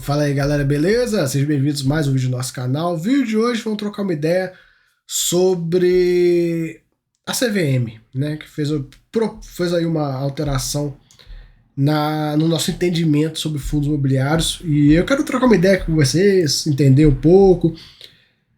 Fala aí galera, beleza? Sejam bem-vindos a mais um vídeo do nosso canal. O vídeo de hoje vamos trocar uma ideia sobre a CVM, né? Que fez aí uma alteração no nosso entendimento sobre fundos imobiliários. E eu quero trocar uma ideia com vocês, entender um pouco.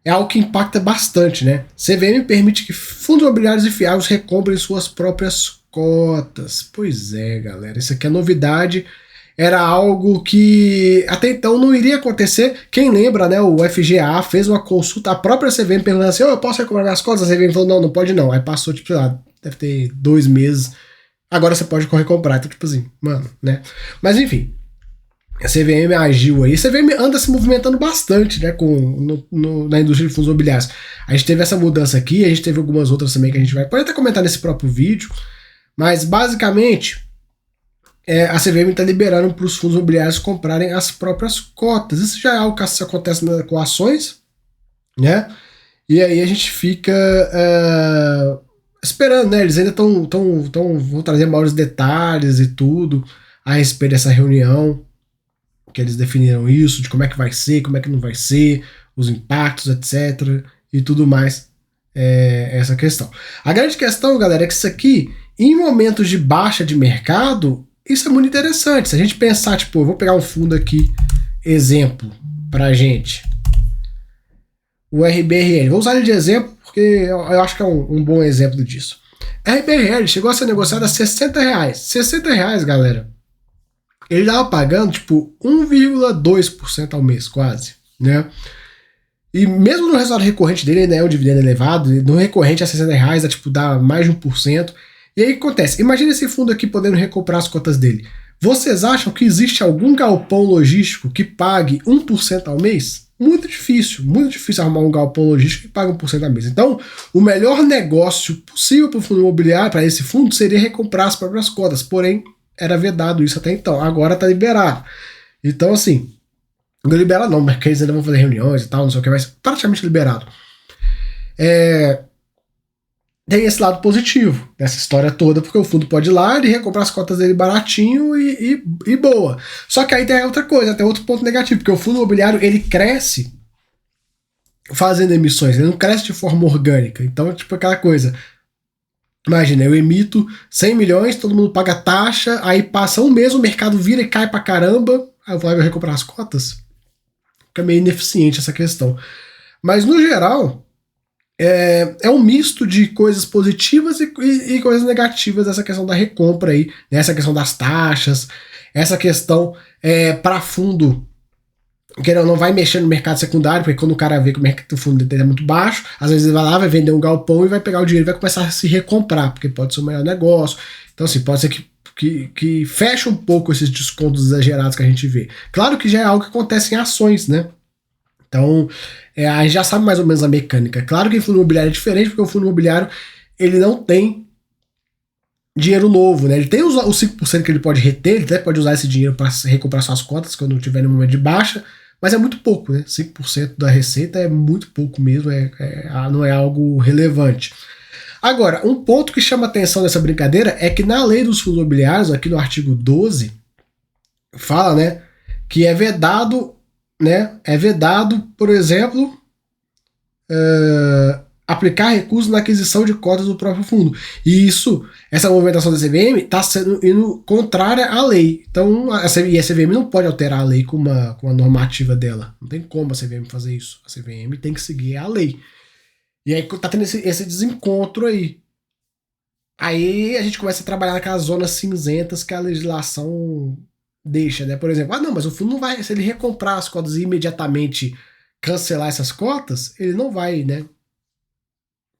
É algo que impacta bastante, né? CVM permite que fundos imobiliários e fiáveis recomprem suas próprias cotas. Pois é, galera, isso aqui é novidade. Era algo que até então não iria acontecer. Quem lembra, né, o FGA fez uma consulta, a própria CVM perguntando assim, eu posso recomprar minhas cotas? A CVM falou, não, não pode não. Aí passou, tipo, sei lá, deve ter 2 meses, agora você pode correr comprar. Então, tipo assim, mano, né? Mas enfim, a CVM agiu aí. A CVM anda se movimentando bastante, né, na indústria de fundos imobiliários. A gente teve essa mudança aqui, a gente teve algumas outras também que a gente pode até comentar nesse próprio vídeo, mas basicamente a CVM está liberando para os fundos imobiliários comprarem as próprias cotas. Isso já é algo que acontece com ações, né? E aí a gente fica esperando, né? Eles ainda vão trazer maiores detalhes e tudo a respeito dessa reunião, que eles definiram isso, de como é que vai ser, como é que não vai ser, os impactos, etc. e tudo mais. Essa questão. A grande questão, galera, é que isso aqui, em momentos de baixa de mercado, isso é muito interessante. Se a gente pensar, tipo, eu vou pegar um fundo aqui, exemplo, pra gente. O RBRL. Vou usar ele de exemplo, porque eu acho que é um bom exemplo disso. RBRL chegou a ser negociado a R$60. R$60, galera. Ele tava pagando, tipo, 1,2% ao mês, quase, né? E mesmo no resultado recorrente dele, né, o dividendo elevado, no recorrente a R$60, dá mais de 1%. E aí o que acontece? Imagina esse fundo aqui podendo recomprar as cotas dele. Vocês acham que existe algum galpão logístico que pague 1% ao mês? Muito difícil arrumar um galpão logístico que pague 1% ao mês. Então, o melhor negócio possível para o fundo imobiliário, para esse fundo, seria recomprar as próprias cotas. Porém, era vedado isso até então. Agora está liberado. Então, assim, não libera não, porque eles ainda vão fazer reuniões e tal, não sei o que, mas praticamente liberado. Tem esse lado positivo dessa história toda, porque o fundo pode ir lá e recomprar as cotas dele baratinho e boa. Só que aí tem outra coisa, tem outro ponto negativo, porque o fundo imobiliário, ele cresce fazendo emissões, ele não cresce de forma orgânica. Então, tipo aquela coisa, imagina, eu emito 100 milhões, todo mundo paga taxa, aí passa um mês, o mercado vira e cai pra caramba, aí eu vou lá recomprar as cotas. Fica meio ineficiente essa questão. Mas, no geral, é um misto de coisas positivas e coisas negativas essa questão da recompra aí, né? Essa questão das taxas, essa questão para fundo que não vai mexer no mercado secundário, porque quando o cara vê que o mercado do fundo dele é muito baixo, às vezes ele vai lá, vai vender um galpão e vai pegar o dinheiro e vai começar a se recomprar, porque pode ser o melhor negócio. Então, assim, pode ser que feche um pouco esses descontos exagerados que a gente vê. Claro que já é algo que acontece em ações, né? Então, a gente já sabe mais ou menos a mecânica. Claro que o fundo imobiliário é diferente, porque o fundo imobiliário ele não tem dinheiro novo, né? Ele tem os 5% que ele pode reter, ele até pode usar esse dinheiro para recomprar suas cotas quando tiver no momento de baixa, mas é muito pouco, né? 5% da receita é muito pouco mesmo, não é algo relevante. Agora, um ponto que chama atenção nessa brincadeira é que na lei dos fundos imobiliários, aqui no artigo 12, fala, né, que é vedado, por exemplo, aplicar recursos na aquisição de cotas do próprio fundo. E essa movimentação da CVM está sendo indo contrária à lei. Então, a CVM não pode alterar a lei com uma normativa dela. Não tem como a CVM fazer isso. A CVM tem que seguir a lei. E aí tá tendo esse desencontro aí. Aí a gente começa a trabalhar naquelas zonas cinzentas que a legislação deixa, né? Por exemplo, não, mas o fundo não vai, se ele recomprar as cotas e imediatamente cancelar essas cotas, ele não vai, né,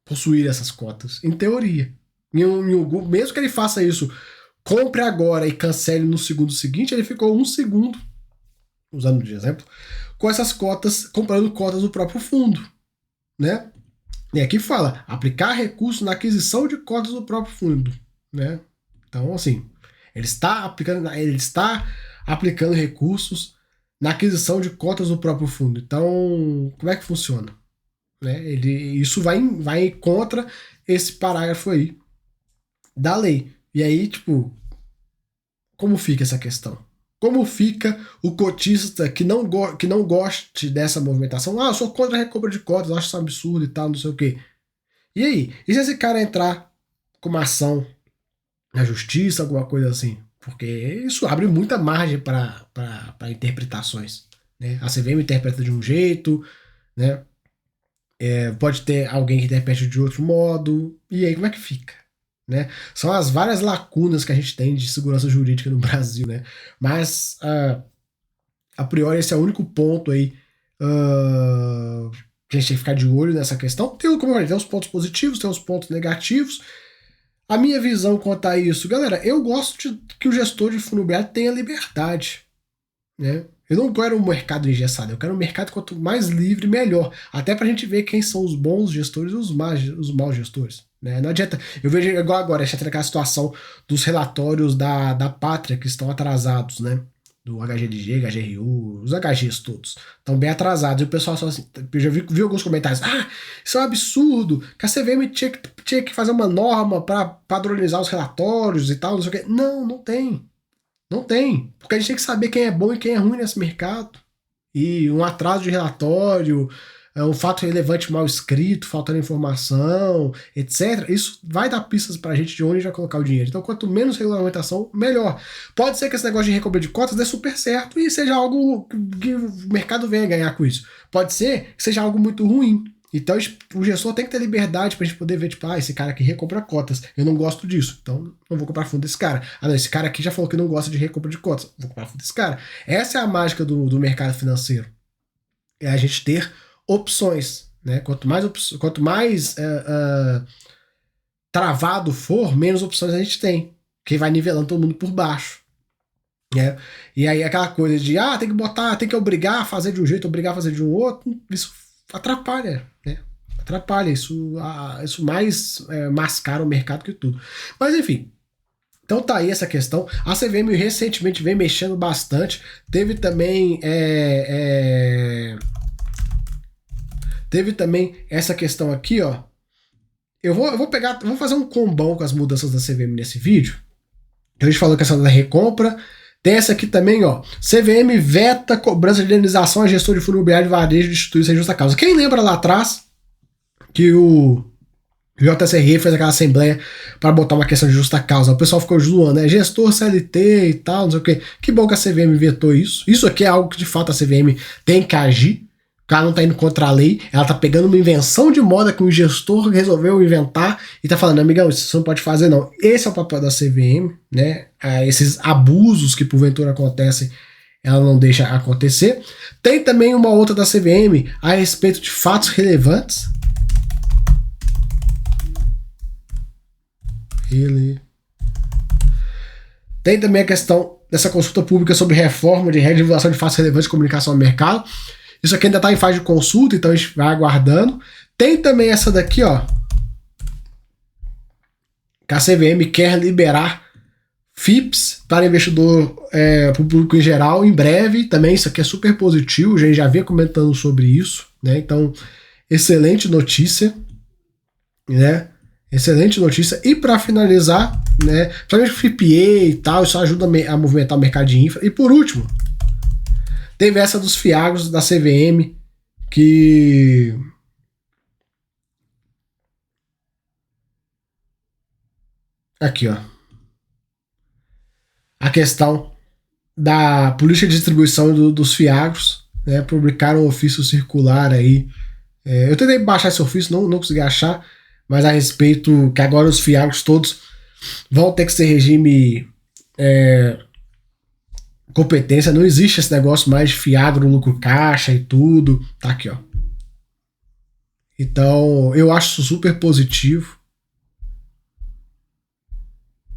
possuir essas cotas, em teoria. Mesmo que ele faça isso, compre agora e cancele no segundo seguinte, ele ficou um segundo, usando de exemplo, com essas cotas, comprando cotas do próprio fundo, né? E aqui fala, aplicar recurso na aquisição de cotas do próprio fundo, né? Então, assim, ele está aplicando recursos na aquisição de cotas do próprio fundo. Então, como é que funciona? Né? Isso vai contra esse parágrafo aí da lei. E aí, tipo, como fica essa questão? Como fica o cotista que não goste dessa movimentação? Ah, eu sou contra a recompra de cotas, eu acho isso um absurdo e tal, não sei o quê. E aí? E se esse cara entrar com uma ação na justiça, alguma coisa assim? Porque isso abre muita margem para interpretações. Né? A CVM interpreta de um jeito, né? Pode ter alguém que interprete de outro modo. E aí, como é que fica? Né? São as várias lacunas que a gente tem de segurança jurídica no Brasil, né? Mas, a priori, esse é o único ponto aí que a gente tem que ficar de olho nessa questão. Tem, como eu falei, tem os pontos positivos, tem os pontos negativos. A minha visão quanto a isso, galera, eu gosto de que o gestor de fundo imobiliário tenha liberdade, né? Eu não quero um mercado engessado, eu quero um mercado quanto mais livre, melhor. Até pra gente ver quem são os bons gestores e os maus gestores. Né? Não adianta. Eu vejo igual agora, a gente tem aquela situação dos relatórios da Pátria que estão atrasados, né? Do HGLG, HGRU, os HGs todos. Estão bem atrasados. E o pessoal só assim. Eu já vi alguns comentários. Ah, isso é um absurdo. Que a CVM tinha que fazer uma norma para padronizar os relatórios e tal, não sei o quê. Não, não tem. Não tem, porque a gente tem que saber quem é bom e quem é ruim nesse mercado. E um atraso de relatório, um fato relevante mal escrito, faltando informação, etc. Isso vai dar pistas pra gente de onde já colocar o dinheiro. Então, quanto menos regulamentação, melhor. Pode ser que esse negócio de recompra de cotas dê super certo e seja algo que o mercado venha ganhar com isso. Pode ser que seja algo muito ruim. Então o gestor tem que ter liberdade pra gente poder ver, tipo, esse cara aqui recompra cotas, eu não gosto disso, então não vou comprar fundo desse cara. Ah, não, esse cara aqui já falou que não gosta de recompra de cotas, vou comprar fundo desse cara. Essa é a mágica do mercado financeiro. É a gente ter opções, né? Quanto mais travado for, menos opções a gente tem, que vai nivelando todo mundo por baixo. Né? E aí aquela coisa de, tem que obrigar a fazer de um jeito, obrigar a fazer de um outro, isso atrapalha, né? Atrapalha, isso mais mascara o mercado que tudo. Mas enfim, então tá aí essa questão. A CVM recentemente vem mexendo bastante. Teve também essa questão aqui, ó. Eu vou fazer um combão com as mudanças da CVM nesse vídeo. A gente falou que essa da recompra. Tem essa aqui também, ó. CVM veta cobrança de indenização a gestor de fundo imobiliário de varejo de instituição sem justa causa. Quem lembra lá atrás que o JCR fez aquela assembleia para botar uma questão de justa causa? O pessoal ficou zoando, né? Gestor CLT e tal, não sei o quê. Que bom que a CVM vetou isso. Isso aqui é algo que de fato a CVM tem que agir. O cara não tá indo contra a lei, ela tá pegando uma invenção de moda que o gestor resolveu inventar e tá falando, amigão, isso você não pode fazer não. Esse é o papel da CVM, né? Esses abusos que porventura acontecem, ela não deixa acontecer. Tem também uma outra da CVM a respeito de fatos relevantes. Tem também a questão dessa consulta pública sobre reforma de regra de divulgação de fatos relevantes de comunicação ao mercado. Isso aqui ainda está em fase de consulta, então a gente vai aguardando. Tem também essa daqui, ó. Que a CVM quer liberar FIPS para investidor público em geral em breve. Também isso aqui é super positivo, a gente já vinha comentando sobre isso, né? Então, excelente notícia, né? Excelente notícia. E para finalizar, né? Principalmente o FIPE e tal, isso ajuda a movimentar o mercado de infra. E por último, teve essa dos fiagros da CVM, que aqui, ó. A questão da política de distribuição dos fiagros, né? Publicaram um ofício circular aí. Eu tentei baixar esse ofício, não consegui achar, mas a respeito que agora os fiagros todos vão ter que ser regime competência, não existe esse negócio mais de fiagro, lucro caixa e tudo. Tá aqui, ó. Então, eu acho isso super positivo,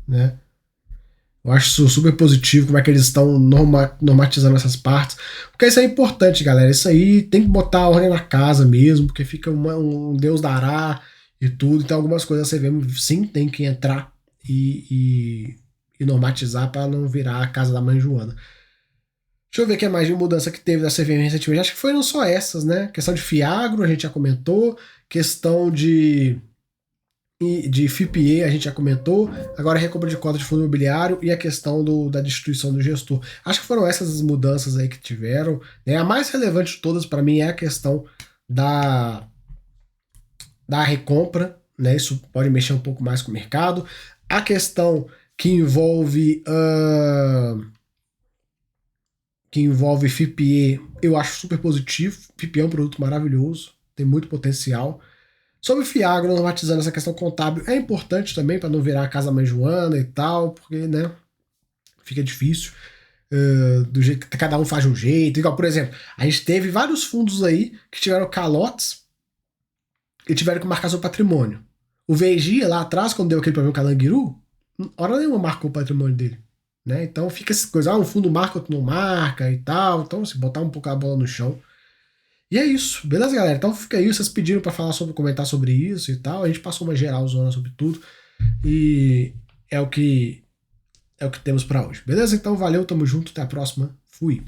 né? Eu acho isso super positivo, como é que eles estão normatizando essas partes. Porque isso é importante, galera. Isso aí tem que botar a ordem na casa mesmo, porque fica um Deus dará e tudo. Então, algumas coisas a CVM sim tem que entrar e normatizar para não virar a casa da mãe Joana. Deixa eu ver o que é mais de mudança que teve da CVM recentemente. Acho que foram só essas, né? Questão de fiagro, a gente já comentou. Questão de de FIPE a gente já comentou, agora a recompra de cota de fundo imobiliário e a questão da destituição do gestor. Acho que foram essas as mudanças aí que tiveram, né? A mais relevante de todas para mim é a questão da recompra, né? Isso pode mexer um pouco mais com o mercado. A questão que envolve FIPE, eu acho super positivo. FIPE é um produto maravilhoso, tem muito potencial. Sobre o Fiagro, normatizando essa questão contábil, é importante também para não virar a casa mãe Joana e tal, porque, né, fica difícil. Do jeito que cada um faz de um jeito. Igual, por exemplo, a gente teve vários fundos aí que tiveram calotes e tiveram que marcar seu patrimônio. O Vegia, lá atrás, quando deu aquele problema com a Languiru, hora nenhuma marcou o patrimônio dele. Né? Então fica essa coisa, um fundo marca, outro não marca e tal. Então, se botar um pouco a bola no chão. E é isso, beleza, galera? Então fica aí, vocês pediram para comentar sobre isso e tal. A gente passou uma geral zona sobre tudo. E é o que temos para hoje, beleza? Então valeu, tamo junto, até a próxima. Fui.